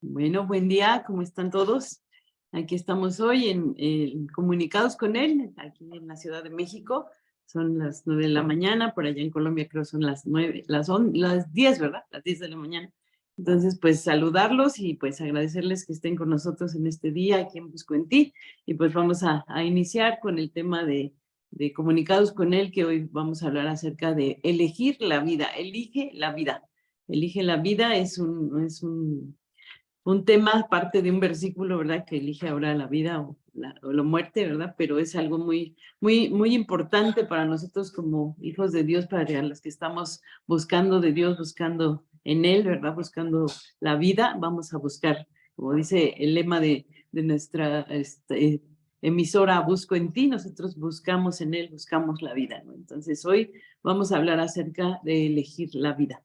Bueno, buen día, ¿cómo están todos? Aquí estamos hoy comunicados con él, aquí en la Ciudad de México. Son las 9 de la mañana, por allá en Colombia creo son las 9, las 10, ¿verdad? Las 10 de la mañana. Entonces, pues saludarlos y pues agradecerles que estén con nosotros en este día aquí en Busco en Ti. Y pues vamos a iniciar con el tema de comunicados con él, que hoy vamos a hablar acerca de elegir la vida. Elige la vida. Elige la vida es un tema, parte de un versículo, ¿verdad? Que elige ahora la vida o la muerte, ¿verdad? Pero es algo muy importante para nosotros como hijos de Dios, para los que estamos buscando de Dios, buscando en Él, ¿verdad? Buscando la vida, vamos a buscar, como dice el lema de nuestra emisora, Busco en Ti, nosotros buscamos en Él, buscamos la vida, ¿no? Entonces hoy vamos a hablar acerca de elegir la vida.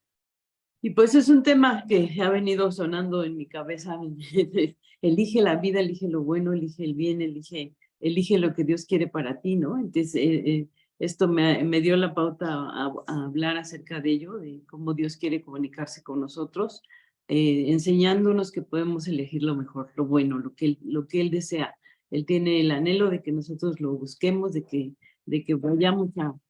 Y pues es un tema que ha venido sonando en mi cabeza. Elige la vida, elige lo bueno, elige el bien, elige lo que Dios quiere para ti, ¿no? Entonces, esto me dio la pauta a hablar acerca de ello, de cómo Dios quiere comunicarse con nosotros, enseñándonos que podemos elegir lo mejor, lo bueno, lo que Él desea. Él tiene el anhelo de que nosotros lo busquemos, de que vayamos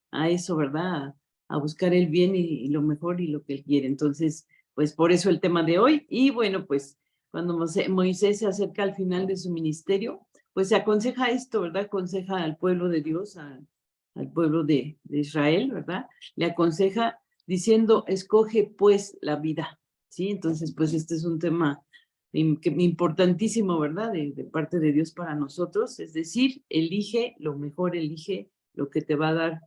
a eso, ¿verdad? A buscar el bien y lo mejor y lo que Él quiere. Entonces, pues por eso el tema de hoy. Y bueno, pues cuando Moisés se acerca al final de su ministerio, pues se aconseja esto, ¿verdad? Aconseja al pueblo de Dios, al pueblo de Israel, ¿verdad? Le aconseja diciendo, escoge pues la vida, ¿sí? Entonces, pues este es un tema importantísimo, ¿verdad? De parte de Dios para nosotros, es decir, elige lo mejor, elige lo que te va a dar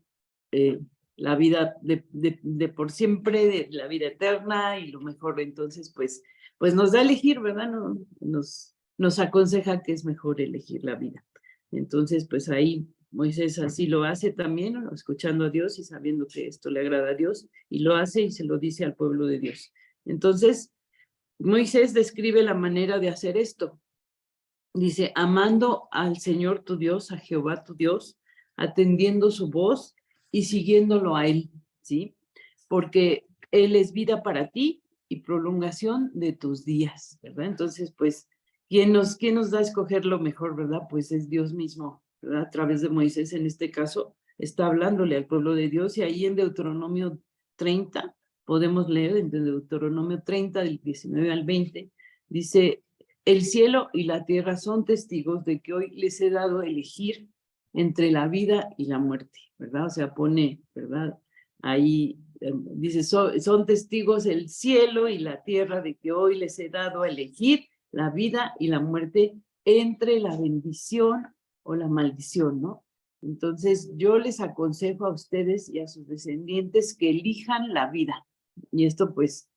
eh, la vida de por siempre, de la vida eterna y lo mejor. Entonces, pues nos da a elegir, ¿verdad? Nos aconseja que es mejor elegir la vida. Entonces, pues ahí Moisés así lo hace también, ¿no? Escuchando a Dios y sabiendo que esto le agrada a Dios, y lo hace y se lo dice al pueblo de Dios. Entonces, Moisés describe la manera de hacer esto. Dice, amando al Señor tu Dios, a Jehová tu Dios, atendiendo su voz y siguiéndolo a Él, ¿sí? Porque Él es vida para ti y prolongación de tus días, ¿verdad? Entonces, pues, ¿quién nos da a escoger lo mejor, verdad? Pues es Dios mismo, ¿verdad? A través de Moisés, en este caso, está hablándole al pueblo de Dios, y ahí en Deuteronomio 30, podemos leer en Deuteronomio 30, del 19 al 20, dice, el cielo y la tierra son testigos de que hoy les he dado a elegir entre la vida y la muerte, ¿verdad? O sea, pone, ¿verdad? Ahí dice, son testigos el cielo y la tierra de que hoy les he dado a elegir la vida y la muerte entre la bendición o la maldición, ¿no? Entonces, yo les aconsejo a ustedes y a sus descendientes que elijan la vida. Y esto, pues,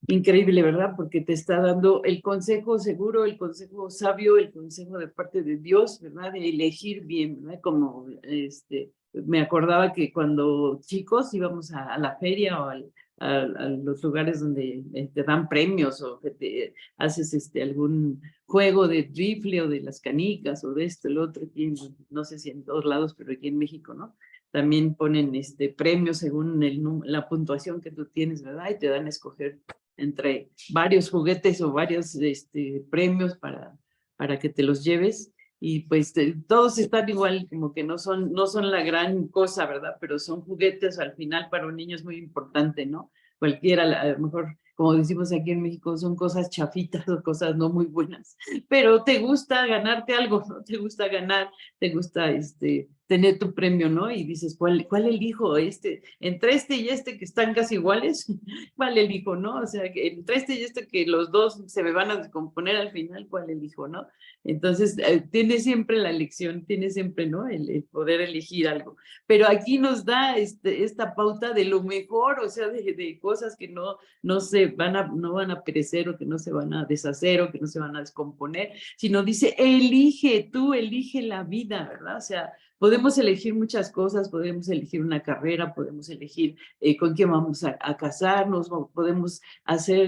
increíble, ¿verdad? Porque te está dando el consejo seguro, el consejo sabio, el consejo de parte de Dios, ¿verdad? De elegir bien, ¿verdad? Como me acordaba que cuando chicos íbamos a la feria o a los lugares donde te dan premios o que te haces algún juego de rifle o de las canicas o de esto, el otro, aquí no sé si en todos lados, pero aquí en México, ¿no? También ponen premios según la puntuación que tú tienes, ¿verdad? Y te dan a escoger entre varios juguetes o varios premios para que te los lleves. Y pues todos están igual, como que no son la gran cosa, ¿verdad? Pero son juguetes, al final para un niño es muy importante, ¿no? Cualquiera, a lo mejor, como decimos aquí en México, son cosas chafitas o cosas no muy buenas, pero te gusta ganarte algo, ¿no? Te gusta ganar, te gusta tener tu premio, ¿no? Y dices, ¿cuál elijo? Entre este y este que están casi iguales, ¿cuál elijo, no? O sea, que entre este y este que los dos se me van a descomponer al final, ¿cuál elijo, no? Entonces, tiene siempre la elección, tiene siempre, ¿no? El poder elegir algo. Pero aquí nos da esta pauta de lo mejor, o sea, de cosas que no van a perecer o que no se van a deshacer o que no se van a descomponer, sino dice, tú elige la vida, ¿verdad? O sea, podemos elegir muchas cosas, podemos elegir una carrera, podemos elegir con quién vamos a casarnos, podemos hacer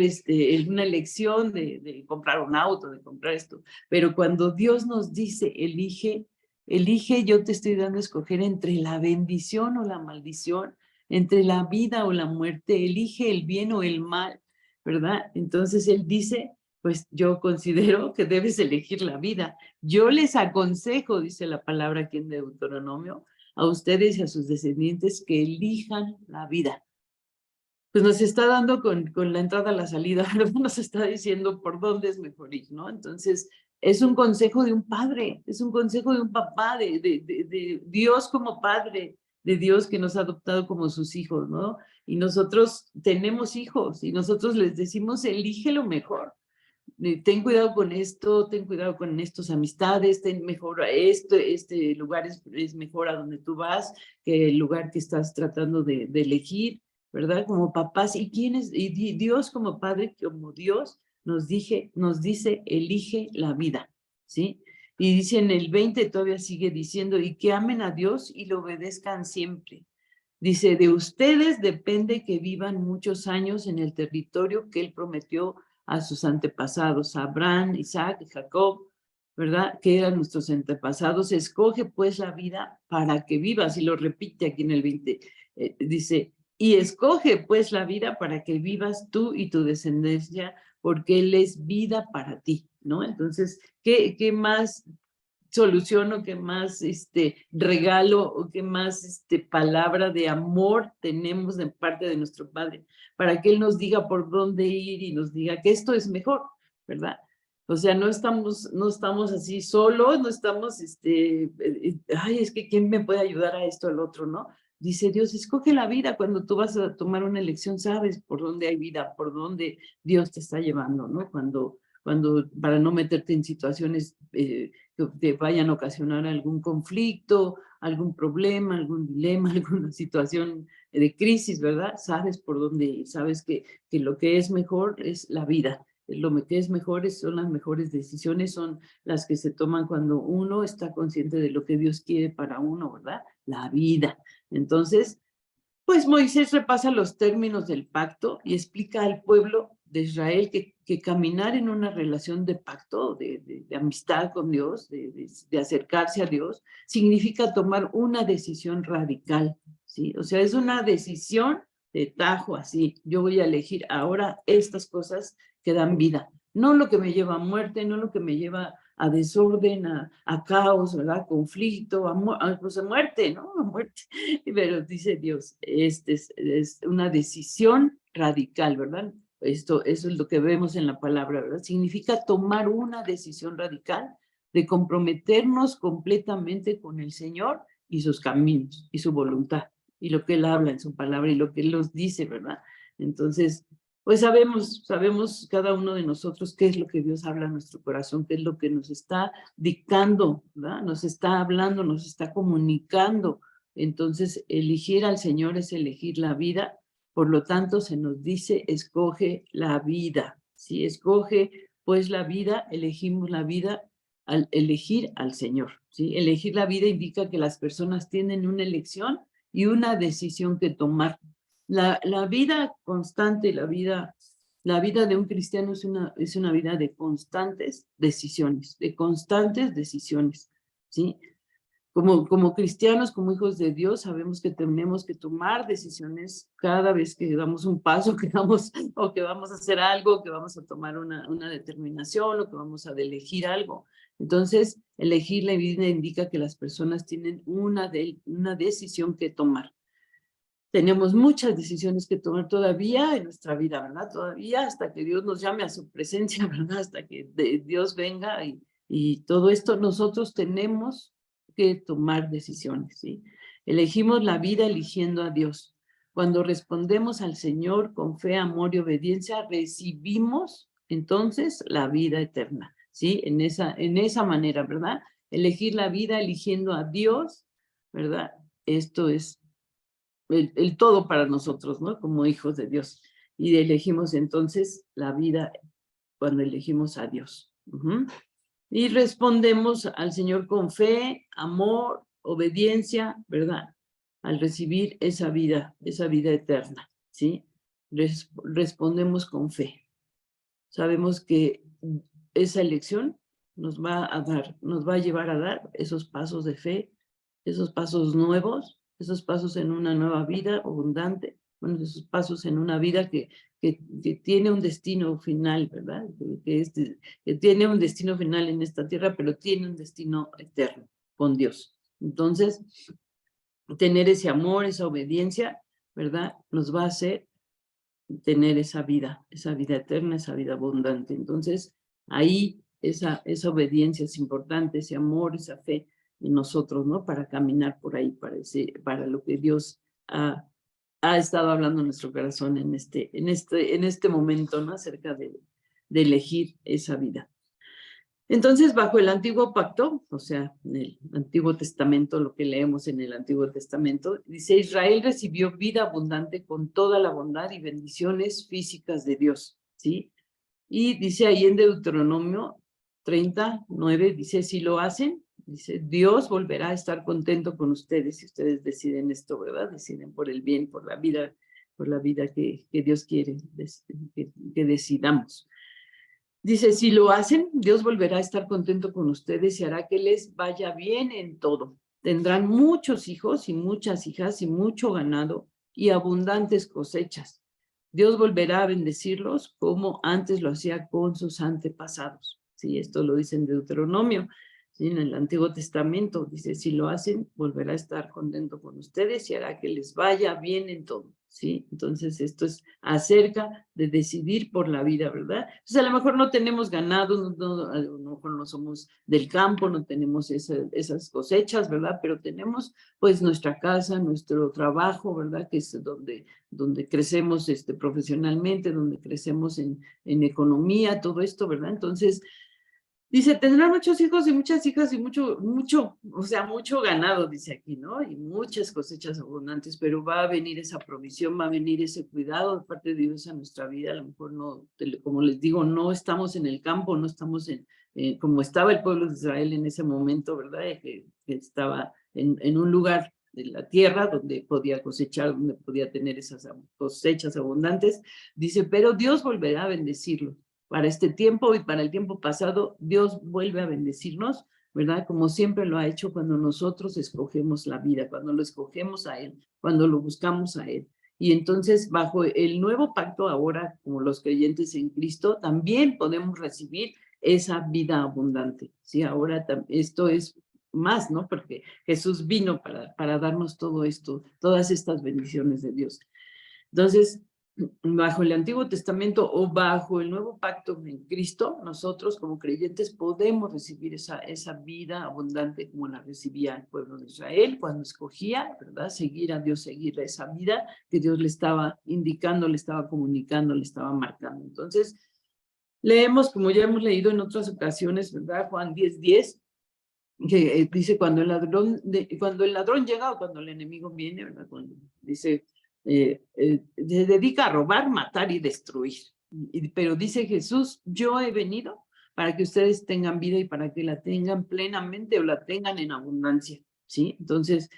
una elección de comprar un auto, de comprar esto, pero cuando Dios nos dice, elige, yo te estoy dando a escoger entre la bendición o la maldición, entre la vida o la muerte, elige el bien o el mal, ¿verdad? Entonces Él dice pues yo considero que debes elegir la vida. Yo les aconsejo, dice la palabra aquí en Deuteronomio, a ustedes y a sus descendientes que elijan la vida. Pues nos está dando con la entrada a la salida, nos está diciendo por dónde es mejor ir, ¿no? Entonces, es un consejo de un padre, es un consejo de un papá, de Dios como padre, de Dios que nos ha adoptado como sus hijos, ¿no? Y nosotros tenemos hijos y nosotros les decimos, elige lo mejor. Ten cuidado con esto, ten cuidado con estas amistades, ten mejor a esto, este lugar es mejor a donde tú vas que el lugar que estás tratando de elegir, ¿verdad? Como papás, ¿y quién es? Y Dios como padre, como Dios nos dice, elige la vida, ¿sí? Y dice en el 20, todavía sigue diciendo, y que amen a Dios y lo obedezcan siempre. Dice, de ustedes depende que vivan muchos años en el territorio que Él prometió a sus antepasados, a Abraham, Isaac y Jacob, ¿verdad? Que eran nuestros antepasados. Escoge pues la vida para que vivas, y lo repite aquí en el 20, dice, y escoge pues la vida para que vivas tú y tu descendencia, porque Él es vida para ti, ¿no? Entonces, ¿qué más solución o qué más regalo o qué más palabra de amor tenemos de parte de nuestro Padre para que Él nos diga por dónde ir y nos diga que esto es mejor, ¿verdad? O sea, no estamos así solos, no estamos, ay, es que ¿quién me puede ayudar a esto o al otro, no? Dice Dios, escoge la vida. Cuando tú vas a tomar una elección, sabes por dónde hay vida, por dónde Dios te está llevando, ¿no? Para no meterte en situaciones que te vayan a ocasionar algún conflicto, algún problema, algún dilema, alguna situación de crisis, ¿verdad? Sabes por dónde ir, sabes que lo que es mejor es la vida. Lo que es mejor son las mejores decisiones, son las que se toman cuando uno está consciente de lo que Dios quiere para uno, ¿verdad? La vida. Entonces, pues Moisés repasa los términos del pacto y explica al pueblo de Israel que caminar en una relación de pacto, de amistad con Dios, de acercarse a Dios, significa tomar una decisión radical, ¿sí? O sea, es una decisión de tajo, así. Yo voy a elegir ahora estas cosas que dan vida, no lo que me lleva a muerte, no lo que me lleva a desorden, a caos, ¿verdad? Conflicto, pues a muerte, ¿no? A muerte. Pero dice Dios, es una decisión radical, ¿verdad? Eso es lo que vemos en la palabra, ¿verdad? Significa tomar una decisión radical de comprometernos completamente con el Señor y sus caminos y su voluntad y lo que Él habla en su palabra y lo que Él nos dice, ¿verdad? Entonces, pues sabemos cada uno de nosotros qué es lo que Dios habla en nuestro corazón, qué es lo que nos está dictando, ¿verdad? Nos está hablando, nos está comunicando. Entonces, elegir al Señor es elegir la vida, por lo tanto, se nos dice, escoge la vida. Si escoge, pues la vida, elegimos la vida al elegir al Señor, ¿sí? Elegir la vida indica que las personas tienen una elección y una decisión que tomar. La vida constante, la vida de un cristiano es una vida de constantes decisiones, ¿sí? Como cristianos, como hijos de Dios, sabemos que tenemos que tomar decisiones cada vez que damos un paso, o que vamos a hacer algo, que vamos a tomar una determinación, o que vamos a elegir algo. Entonces, elegir la vida indica que las personas tienen una decisión que tomar. Tenemos muchas decisiones que tomar todavía en nuestra vida, ¿verdad? Todavía hasta que Dios nos llame a su presencia, ¿verdad? Hasta que Dios venga y todo esto, nosotros tenemos que tomar decisiones, ¿sí? Elegimos la vida eligiendo a Dios. Cuando respondemos al Señor con fe, amor y obediencia, recibimos entonces la vida eterna, ¿sí? En esa manera, ¿verdad? Elegir la vida eligiendo a Dios, ¿verdad? Esto es el todo para nosotros, ¿no? Como hijos de Dios. Y elegimos entonces la vida cuando elegimos a Dios. Y respondemos al Señor con fe, amor, obediencia, ¿verdad? Al recibir esa vida eterna, ¿sí? Respondemos con fe. Sabemos que esa elección nos va a llevar a dar esos pasos de fe, esos pasos nuevos, esos pasos en una nueva vida abundante, bueno, esos pasos en una vida que que tiene un destino final, ¿verdad? Que tiene un destino final en esta tierra, pero tiene un destino eterno con Dios. Entonces, tener ese amor, esa obediencia, ¿verdad? Nos va a hacer tener esa vida eterna, esa vida abundante. Entonces, ahí esa obediencia es importante, ese amor, esa fe en nosotros, ¿no? Para caminar por ahí, para lo que Dios ha estado hablando en nuestro corazón en este momento, ¿no? Acerca de elegir esa vida. Entonces, bajo el Antiguo Pacto, o sea, en el Antiguo Testamento, lo que leemos en el Antiguo Testamento, dice, Israel recibió vida abundante con toda la bondad y bendiciones físicas de Dios, ¿sí? Y dice ahí en Deuteronomio 39, dice, si lo hacen, dice, Dios volverá a estar contento con ustedes si ustedes deciden esto, ¿verdad? Deciden por el bien, por la vida que Dios quiere que decidamos. Dice, si lo hacen, Dios volverá a estar contento con ustedes y hará que les vaya bien en todo. Tendrán muchos hijos y muchas hijas y mucho ganado y abundantes cosechas. Dios volverá a bendecirlos como antes lo hacía con sus antepasados. Sí, esto lo dice en Deuteronomio, ¿sí? En el Antiguo Testamento dice, si lo hacen, volverá a estar contento con ustedes y hará que les vaya bien en todo. ¿Sí? Entonces, esto es acerca de decidir por la vida, ¿verdad? Entonces, a lo mejor no tenemos ganado, a lo mejor no somos del campo, no tenemos esas cosechas, ¿verdad? Pero tenemos, pues, nuestra casa, nuestro trabajo, ¿verdad? Que es donde crecemos profesionalmente, donde crecemos en economía, todo esto, ¿verdad? Entonces, dice, tendrá muchos hijos y muchas hijas y mucho, o sea, mucho ganado, dice aquí, ¿no? Y muchas cosechas abundantes, pero va a venir esa provisión, va a venir ese cuidado de parte de Dios a nuestra vida. A lo mejor no, como les digo, no estamos en el campo, no estamos como estaba el pueblo de Israel en ese momento, ¿verdad? Que estaba en un lugar de la tierra donde podía cosechar, donde podía tener esas cosechas abundantes. Dice, pero Dios volverá a bendecirlo. Para este tiempo y para el tiempo pasado, Dios vuelve a bendecirnos, ¿verdad? Como siempre lo ha hecho cuando nosotros escogemos la vida, cuando lo escogemos a Él, cuando lo buscamos a Él. Y entonces, bajo el nuevo pacto ahora, como los creyentes en Cristo, también podemos recibir esa vida abundante, ¿sí? Ahora esto es más, ¿no? Porque Jesús vino para darnos todo esto, todas estas bendiciones de Dios. Entonces, bajo el Antiguo Testamento o bajo el Nuevo Pacto en Cristo, nosotros como creyentes podemos recibir esa vida abundante como la recibía el pueblo de Israel cuando escogía, ¿verdad? Seguir a Dios, seguir esa vida que Dios le estaba indicando, le estaba comunicando, le estaba marcando. Entonces, leemos, como ya hemos leído en otras ocasiones, ¿verdad? Juan 10:10, que dice cuando el ladrón llega o cuando el enemigo viene, ¿verdad? Cuando dice, se dedica a robar, matar y destruir. Pero dice Jesús, yo he venido para que ustedes tengan vida y para que la tengan plenamente o la tengan en abundancia, ¿sí? Entonces,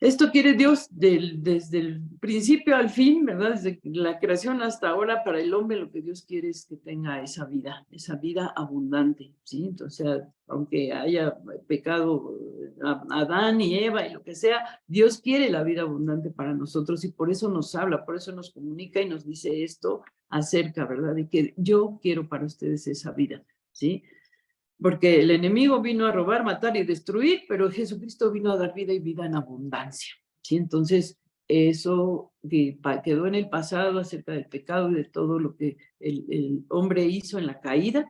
esto quiere Dios desde el principio al fin, ¿verdad? Desde la creación hasta ahora, para el hombre lo que Dios quiere es que tenga esa vida abundante, ¿sí? Entonces, aunque haya pecado Adán y Eva y lo que sea, Dios quiere la vida abundante para nosotros y por eso nos habla, por eso nos comunica y nos dice esto acerca, ¿verdad? De que yo quiero para ustedes esa vida, ¿sí? Porque el enemigo vino a robar, matar y destruir, pero Jesucristo vino a dar vida y vida en abundancia, ¿sí? Entonces, eso que quedó en el pasado acerca del pecado y de todo lo que el hombre hizo en la caída,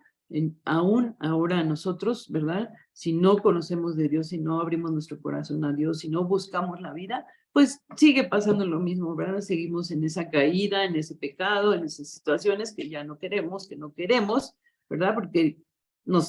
aún ahora nosotros, ¿verdad? Si no conocemos de Dios, si no abrimos nuestro corazón a Dios, si no buscamos la vida, pues sigue pasando lo mismo, ¿verdad? Seguimos en esa caída, en ese pecado, en esas situaciones que ya no queremos, ¿verdad? Porque no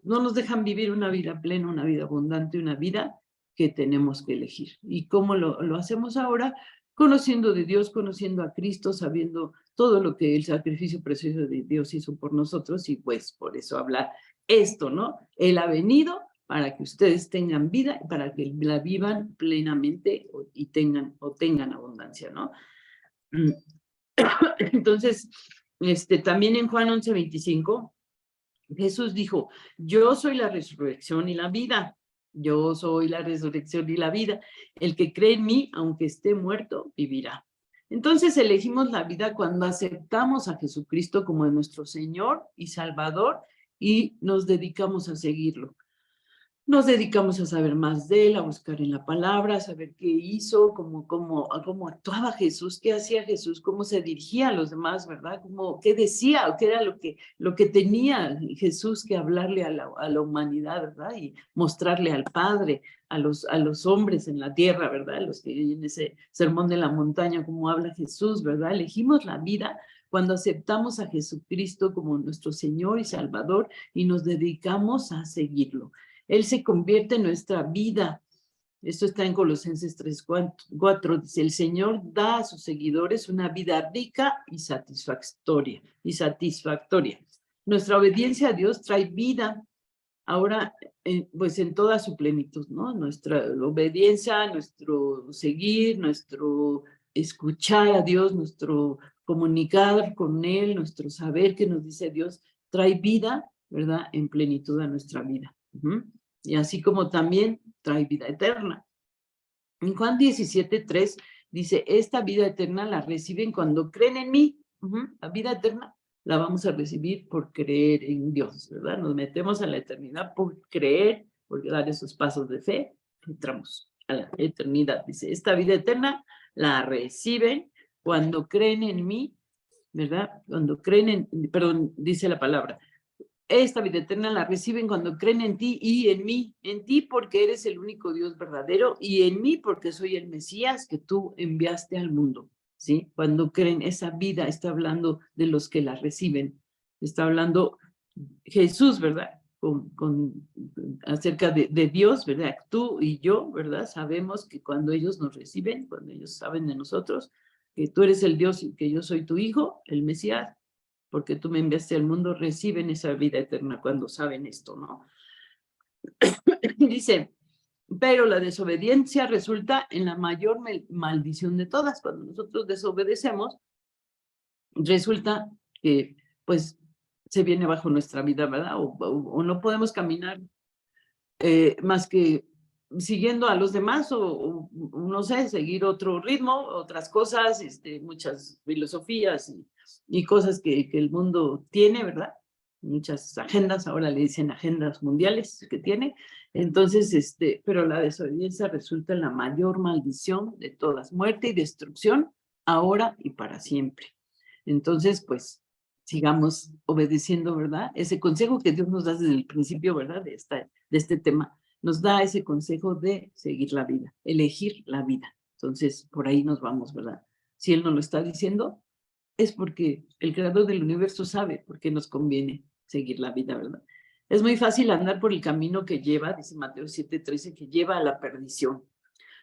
nos dejan vivir una vida plena, una vida abundante, una vida que tenemos que elegir. ¿Y cómo lo hacemos ahora? Conociendo de Dios, conociendo a Cristo, sabiendo todo lo que el sacrificio precioso de Dios hizo por nosotros y pues por eso habla esto, ¿no? Él ha venido para que ustedes tengan vida, para que la vivan plenamente y tengan abundancia, ¿no? Entonces, también en Juan 11:25, Jesús dijo, yo soy la resurrección y la vida. Yo soy la resurrección y la vida. El que cree en mí, aunque esté muerto, vivirá. Entonces elegimos la vida cuando aceptamos a Jesucristo como nuestro Señor y Salvador y nos dedicamos a seguirlo. Nos dedicamos a saber más de él, a buscar en la palabra, a saber qué hizo, cómo actuaba Jesús, qué hacía Jesús, cómo se dirigía a los demás, ¿verdad? Qué decía o qué era lo que tenía Jesús que hablarle a la humanidad, ¿verdad? Y mostrarle al Padre, a los hombres en la tierra, ¿verdad? Los que en ese sermón de la montaña, cómo habla Jesús, ¿verdad? Elegimos la vida cuando aceptamos a Jesucristo como nuestro Señor y Salvador y nos dedicamos a seguirlo. Él se convierte en nuestra vida. Esto está en Colosenses 3:4. Dice, el Señor da a sus seguidores una vida rica y satisfactoria. Nuestra obediencia a Dios trae vida ahora, pues en toda su plenitud, ¿no? Nuestra obediencia, nuestro seguir, nuestro escuchar a Dios, nuestro comunicar con Él, nuestro saber que nos dice Dios, trae vida, ¿verdad? En plenitud a nuestra vida. Y así como también trae vida eterna. En Juan 17:3 dice, esta vida eterna la reciben cuando creen en mí. La vida eterna la vamos a recibir por creer en Dios, ¿verdad? Nos metemos a la eternidad por creer, por dar esos pasos de fe, entramos a la eternidad. Dice, esta vida eterna la reciben cuando creen en mí, ¿verdad? Cuando creen en, perdón, dice la palabra, esta vida eterna la reciben cuando creen en ti y en mí, en ti porque eres el único Dios verdadero y en mí porque soy el Mesías que tú enviaste al mundo, ¿sí? Cuando creen esa vida, está hablando de los que la reciben, está hablando Jesús, ¿verdad? Acerca de Dios, ¿verdad? Tú y yo, ¿verdad? Sabemos que cuando ellos nos reciben, cuando ellos saben de nosotros, que tú eres el Dios y que yo soy tu hijo, el Mesías, porque tú me enviaste al mundo, reciben esa vida eterna cuando saben esto, ¿no? Dice, pero la desobediencia resulta en la mayor maldición de todas. Cuando nosotros desobedecemos, resulta que, pues, se viene bajo nuestra vida, ¿verdad? O no podemos caminar más que siguiendo a los demás o, no sé, seguir otro ritmo, otras cosas, muchas filosofías y cosas que el mundo tiene, ¿verdad? Muchas agendas, ahora le dicen agendas mundiales que tiene. Entonces, pero la desobediencia resulta en la mayor maldición de todas, muerte y destrucción, ahora y para siempre. Entonces, pues, sigamos obedeciendo, ¿verdad? Ese consejo que Dios nos da desde el principio, ¿verdad? De este tema, nos da ese consejo de seguir la vida, elegir la vida. Entonces, por ahí nos vamos, ¿verdad? Si Él nos lo está diciendo, es porque el creador del universo sabe por qué nos conviene seguir la vida, ¿verdad? Es muy fácil andar por el camino que lleva, dice Mateo 7:13, que lleva a la perdición,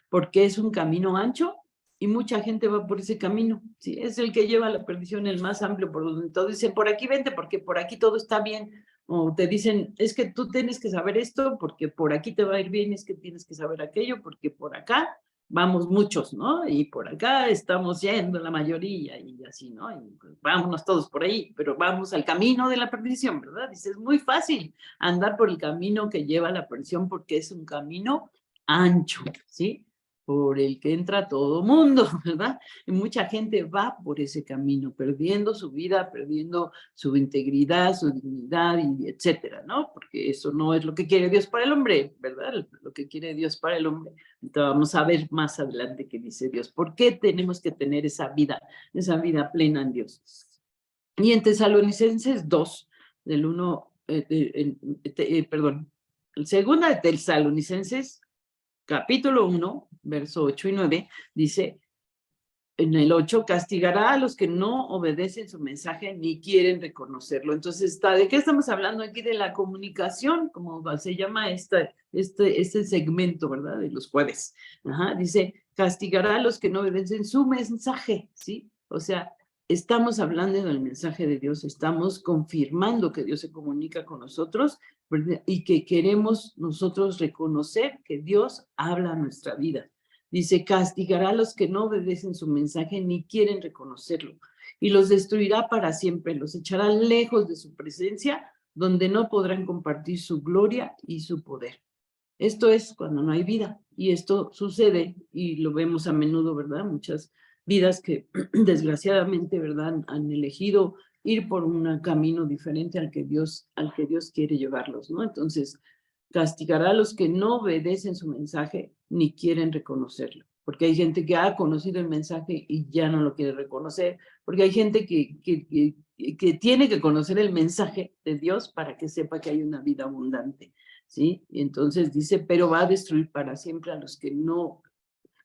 porque es un camino ancho y mucha gente va por ese camino, ¿sí? Es el que lleva a la perdición, el más amplio, por donde todos dicen, por aquí vente, porque por aquí todo está bien, o te dicen, es que tú tienes que saber esto, porque por aquí te va a ir bien, es que tienes que saber aquello, porque por acá vamos muchos, ¿no? Y por acá estamos yendo la mayoría, y así, ¿no? Y pues, vámonos todos por ahí, pero vamos al camino de la perdición, ¿verdad? Dice, es muy fácil andar por el camino que lleva a la perdición, porque es un camino ancho, ¿sí? Por el que entra todo mundo, ¿verdad? Y mucha gente va por ese camino, perdiendo su vida, perdiendo su integridad, su dignidad, y etcétera, ¿no? Porque eso no es lo que quiere Dios para el hombre, ¿verdad? Lo que quiere Dios para el hombre. Entonces vamos a ver más adelante qué dice Dios. ¿Por qué tenemos que tener esa vida plena en Dios? Y en Tesalonicenses 2, del 1, perdón, el segundo de Tesalonicenses capítulo 1, verso 8 y 9, dice, en el 8, castigará a los que no obedecen su mensaje ni quieren reconocerlo. Entonces, ¿de qué estamos hablando aquí? De la comunicación, como se llama este segmento, ¿verdad? De los jueves. Dice, castigará a los que no obedecen su mensaje, ¿sí? O sea, estamos hablando del mensaje de Dios, estamos confirmando que Dios se comunica con nosotros, ¿verdad? Y que queremos nosotros reconocer que Dios habla a nuestra vida. Dice, castigará a los que no obedecen su mensaje ni quieren reconocerlo, y los destruirá para siempre, los echará lejos de su presencia, donde no podrán compartir su gloria y su poder. Esto es cuando no hay vida, y esto sucede, y lo vemos a menudo, ¿verdad? Muchas vidas que desgraciadamente, ¿verdad?, han elegido ir por un camino diferente al que Dios quiere llevarlos, ¿no? Entonces, castigará a los que no obedecen su mensaje ni quieren reconocerlo, porque hay gente que ha conocido el mensaje y ya no lo quiere reconocer, porque hay gente que tiene que conocer el mensaje de Dios para que sepa que hay una vida abundante, ¿sí? Y entonces dice, pero va a destruir para siempre a los que no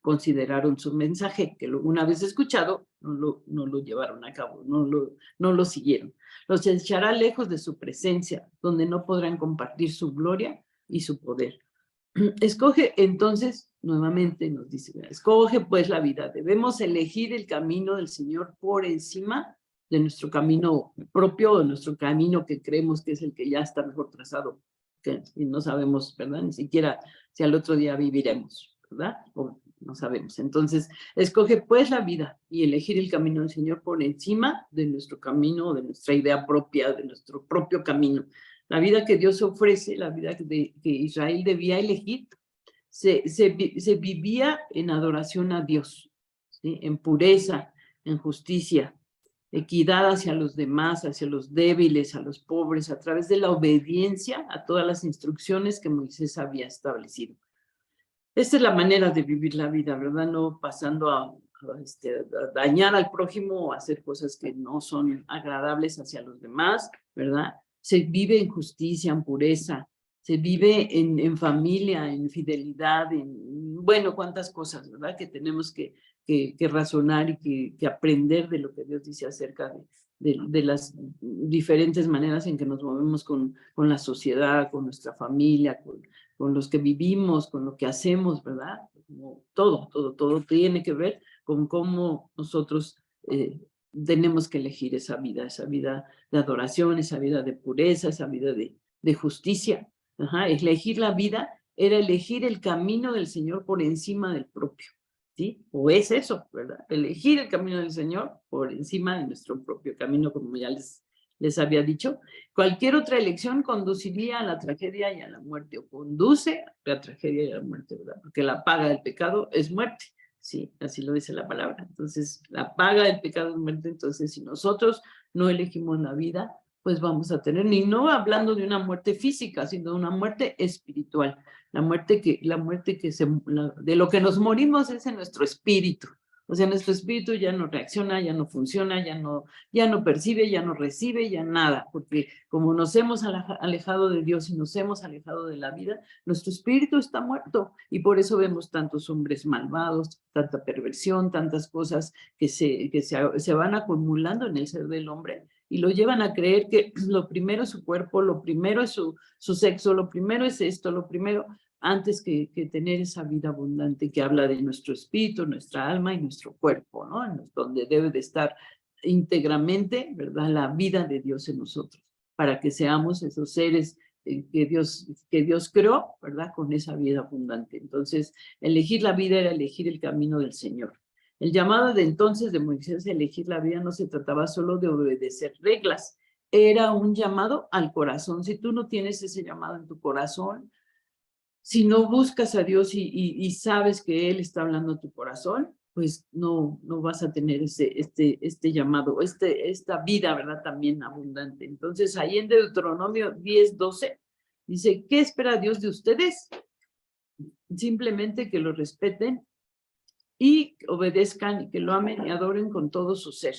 consideraron su mensaje, que una vez escuchado, no lo llevaron a cabo, no lo siguieron. Los echará lejos de su presencia, donde no podrán compartir su gloria y su poder. Escoge entonces, nuevamente nos dice, escoge pues la vida. Debemos elegir el camino del Señor por encima de nuestro camino propio, de nuestro camino que creemos que es el que ya está mejor trazado, y no sabemos, ¿verdad? Ni siquiera si al otro día viviremos, ¿verdad? O no sabemos. Entonces, escoge pues la vida y elegir el camino del Señor por encima de nuestro camino, de nuestra idea propia, de nuestro propio camino. La vida que Dios ofrece, la vida que Israel debía elegir, se vivía en adoración a Dios, ¿sí? En pureza, en justicia, equidad hacia los demás, hacia los débiles, a los pobres, a través de la obediencia a todas las instrucciones que Moisés había establecido. Esta es la manera de vivir la vida, ¿verdad? No pasando a dañar al prójimo o hacer cosas que no son agradables hacia los demás, ¿verdad? Se vive en justicia, en pureza, se vive en familia, en fidelidad, bueno, cuántas cosas, ¿verdad? Que tenemos que razonar y que aprender de lo que Dios dice acerca de las diferentes maneras en que nos movemos con la sociedad, con nuestra familia, con los que vivimos, con lo que hacemos, ¿verdad? Como todo tiene que ver con cómo nosotros tenemos que elegir esa vida de adoración, esa vida de pureza, esa vida de justicia. Ajá, elegir la vida era elegir el camino del Señor por encima del propio, ¿sí? O es eso, ¿verdad? Elegir el camino del Señor por encima de nuestro propio camino, como ya les había dicho. Cualquier otra elección conduciría a la tragedia y a la muerte, o conduce a la tragedia y a la muerte, ¿verdad? Porque la paga del pecado es muerte, sí, así lo dice la palabra. Entonces, la paga del pecado es muerte. Entonces, si nosotros no elegimos la vida, pues vamos a tener, ni no hablando de una muerte física, sino de una muerte espiritual. La muerte de lo que nos morimos es en nuestro espíritu. O sea, nuestro espíritu ya no reacciona, ya no funciona, ya no percibe, ya no recibe, ya nada, porque como nos hemos alejado de Dios y nos hemos alejado de la vida, nuestro espíritu está muerto, y por eso vemos tantos hombres malvados, tanta perversión, tantas cosas que se van acumulando en el ser del hombre, y lo llevan a creer que lo primero es su cuerpo, lo primero es su sexo, lo primero es esto, lo primero, antes que tener esa vida abundante que habla de nuestro espíritu, nuestra alma y nuestro cuerpo, ¿no? Donde debe de estar íntegramente, ¿verdad?, la vida de Dios en nosotros, para que seamos esos seres que Dios creó, ¿verdad?, con esa vida abundante. Entonces, elegir la vida era elegir el camino del Señor. El llamado de entonces de Moisés a elegir la vida no se trataba solo de obedecer reglas, era un llamado al corazón. Si tú no tienes ese llamado en tu corazón, si no buscas a Dios y sabes que Él está hablando a tu corazón, pues no vas a tener este llamado, esta vida, ¿verdad?, también abundante. Entonces, ahí en Deuteronomio 10:12, dice, ¿qué espera Dios de ustedes? Simplemente que lo respeten y obedezcan y que lo amen y adoren con todo su ser.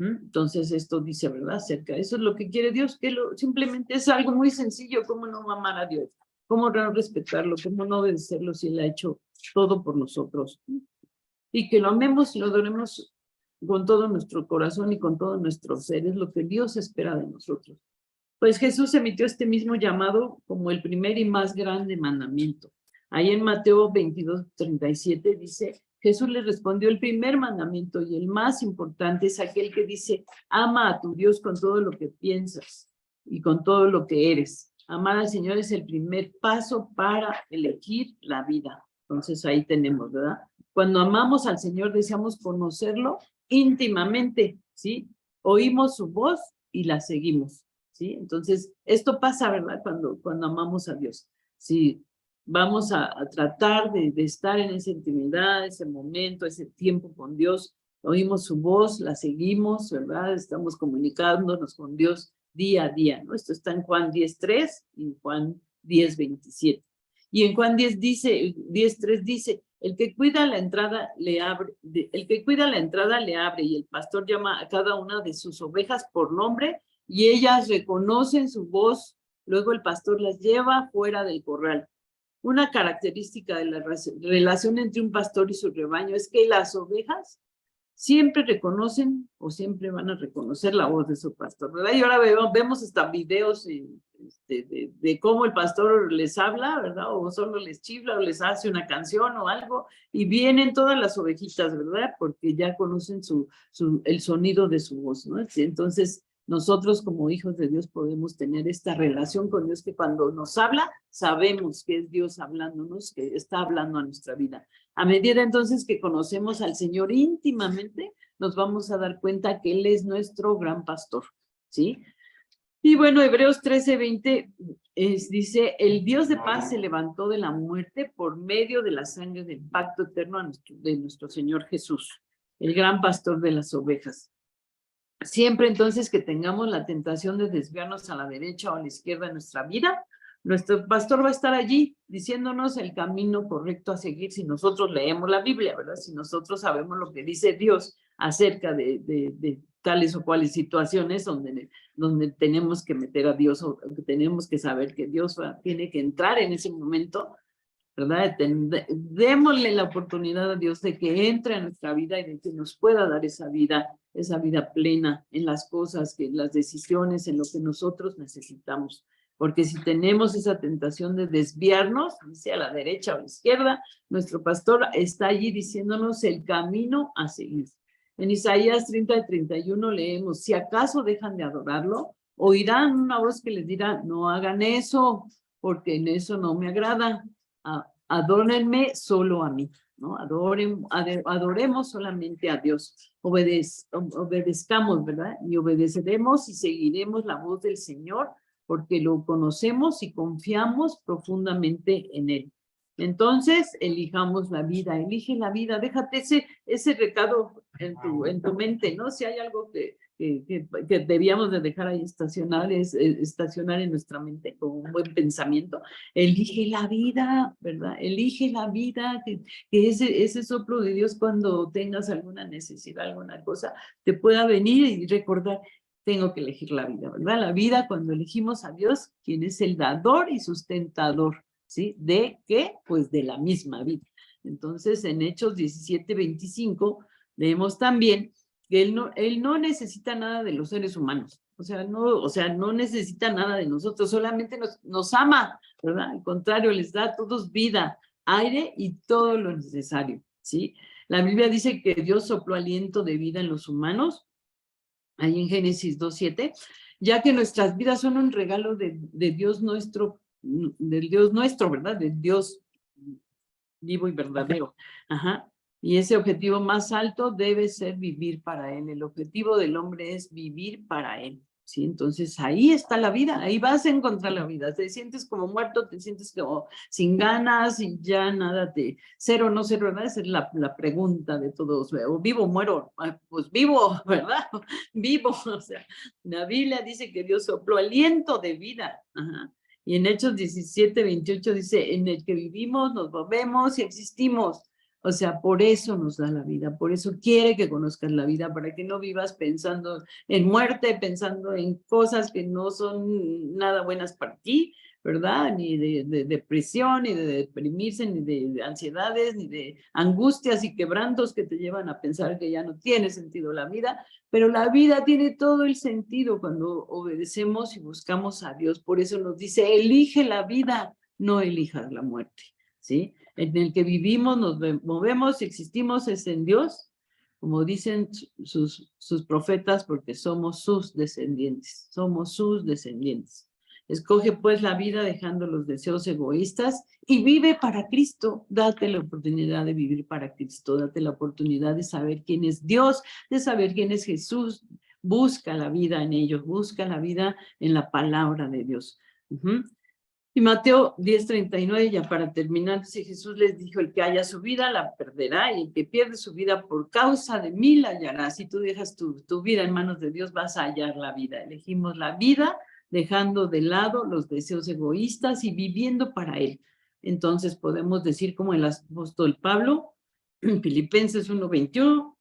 Entonces, esto dice, ¿verdad?, acerca, eso es lo que quiere Dios, que simplemente es algo muy sencillo. ¿Cómo no amar a Dios? ¿Cómo no respetarlo? ¿Cómo no obedecerlo si Él ha hecho todo por nosotros? Y que lo amemos y lo adoremos con todo nuestro corazón y con todo nuestro ser, es lo que Dios espera de nosotros. Pues Jesús emitió este mismo llamado como el primer y más grande mandamiento. Ahí en Mateo 22:37 dice, Jesús le respondió, el primer mandamiento y el más importante es aquel que dice, ama a tu Dios con todo lo que piensas y con todo lo que eres. Amar al Señor es el primer paso para elegir la vida. Entonces ahí tenemos, ¿verdad? Cuando amamos al Señor deseamos conocerlo íntimamente, ¿sí? Oímos su voz y la seguimos, ¿sí? Entonces, esto pasa, ¿verdad?, cuando amamos a Dios. Si vamos a tratar de estar en esa intimidad, ese momento, ese tiempo con Dios, oímos su voz, la seguimos, ¿verdad? Estamos comunicándonos con Dios día a día, ¿no? Esto está en Juan 10:3 y en Juan 10:27. Y en Juan 10:3 dice, el que cuida la entrada le abre, el que cuida la entrada le abre, y el pastor llama a cada una de sus ovejas por nombre, y ellas reconocen su voz. Luego el pastor las lleva fuera del corral. Una característica de la relación entre un pastor y su rebaño es que las ovejas siempre reconocen o siempre van a reconocer la voz de su pastor, ¿verdad? Y ahora vemos hasta videos de cómo el pastor les habla, ¿verdad? O solo les chifla o les hace una canción o algo, y vienen todas las ovejitas, ¿verdad? Porque ya conocen el sonido de su voz, ¿no? Entonces, nosotros como hijos de Dios podemos tener esta relación con Dios que cuando nos habla, sabemos que es Dios hablándonos, que está hablando a nuestra vida. A medida entonces que conocemos al Señor íntimamente, nos vamos a dar cuenta que Él es nuestro gran pastor, ¿sí? Y bueno, Hebreos 13:20 dice, el Dios de paz se levantó de la muerte por medio de la sangre del pacto eterno de nuestro Señor Jesús, el gran pastor de las ovejas. Siempre entonces que tengamos la tentación de desviarnos a la derecha o a la izquierda en nuestra vida, nuestro pastor va a estar allí diciéndonos el camino correcto a seguir si nosotros leemos la Biblia, ¿verdad? Si nosotros sabemos lo que dice Dios acerca de tales o cuales situaciones donde tenemos que meter a Dios o que tenemos que saber que Dios tiene que entrar en ese momento, ¿verdad? Démosle la oportunidad a Dios de que entre a nuestra vida y de que nos pueda dar esa vida plena en las cosas, en las decisiones, en lo que nosotros necesitamos. Porque si tenemos esa tentación de desviarnos, sea a la derecha o a la izquierda, nuestro pastor está allí diciéndonos el camino a seguir. En Isaías 30:31 leemos, si acaso dejan de adorarlo, oirán una voz que les dirá, no hagan eso, porque en eso no me agrada. Adórenme solo a mí, ¿no? Adoremos solamente a Dios. Obedezcamos, ¿verdad? Y obedeceremos y seguiremos la voz del Señor porque lo conocemos y confiamos profundamente en Él. Entonces, elijamos la vida, elige la vida, déjate ese recado en tu mente, ¿no? Si hay algo que debíamos de dejar ahí estacionar en nuestra mente con un buen pensamiento. Elige la vida, ¿verdad? Elige la vida, que ese soplo de Dios cuando tengas alguna necesidad, alguna cosa, te pueda venir y recordar, tengo que elegir la vida, ¿verdad? La vida cuando elegimos a Dios, quien es el dador y sustentador, ¿sí? ¿De qué? Pues de la misma vida. Entonces, en Hechos 17:25, leemos también que él no necesita nada de los seres humanos, o sea, no necesita nada de nosotros, solamente nos ama, ¿verdad? Al contrario, les da a todos vida, aire y todo lo necesario, ¿sí? La Biblia dice que Dios sopló aliento de vida en los humanos, ahí en Génesis 2:7, ya que nuestras vidas son un regalo de Dios nuestro, del Dios nuestro, ¿verdad? Del Dios vivo y verdadero. Ajá. Y ese objetivo más alto debe ser vivir para Él. El objetivo del hombre es vivir para Él, ¿sí? Entonces ahí está la vida, ahí vas a encontrar la vida. Te sientes como muerto, te sientes como sin ganas y ya nada cero, no cero, ¿verdad? Esa es la pregunta de todos. O vivo o muero, pues vivo, ¿verdad? Vivo, o sea, la Biblia dice que Dios sopló aliento de vida. Ajá. Y en Hechos 17:28 dice, en el que vivimos, nos movemos y existimos. O sea, por eso nos da la vida, por eso quiere que conozcas la vida, para que no vivas pensando en muerte, pensando en cosas que no son nada buenas para ti, ¿verdad? Ni de depresión, ni de deprimirse, ni de ansiedades, ni de angustias y quebrantos que te llevan a pensar que ya no tiene sentido la vida, pero la vida tiene todo el sentido cuando obedecemos y buscamos a Dios. Por eso nos dice, elige la vida, no elijas la muerte, ¿sí? En el que vivimos, nos movemos y existimos es en Dios, como dicen sus profetas, porque somos sus descendientes, somos sus descendientes. Escoge pues la vida dejando los deseos egoístas y vive para Cristo. Date la oportunidad de vivir para Cristo, date la oportunidad de saber quién es Dios, de saber quién es Jesús. Busca la vida en ellos, busca la vida en la palabra de Dios. Y Mateo 10:39, ya para terminar, dice Jesús les dijo, el que haya su vida la perderá y el que pierde su vida por causa de mí la hallará. Si tú dejas tu vida en manos de Dios, vas a hallar la vida. Elegimos la vida dejando de lado los deseos egoístas y viviendo para Él. Entonces podemos decir como el apóstol Pablo, en Filipenses 1:21,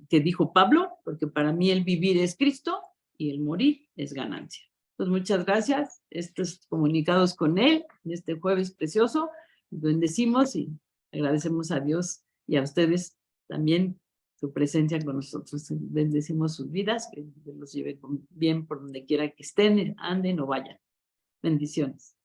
que dijo Pablo, porque para mí el vivir es Cristo y el morir es ganancia. Pues muchas gracias. Estos comunicados con él en este jueves precioso. Bendecimos y agradecemos a Dios y a ustedes también su presencia con nosotros. Bendecimos sus vidas, que los lleve bien por donde quiera que estén, anden o vayan. Bendiciones.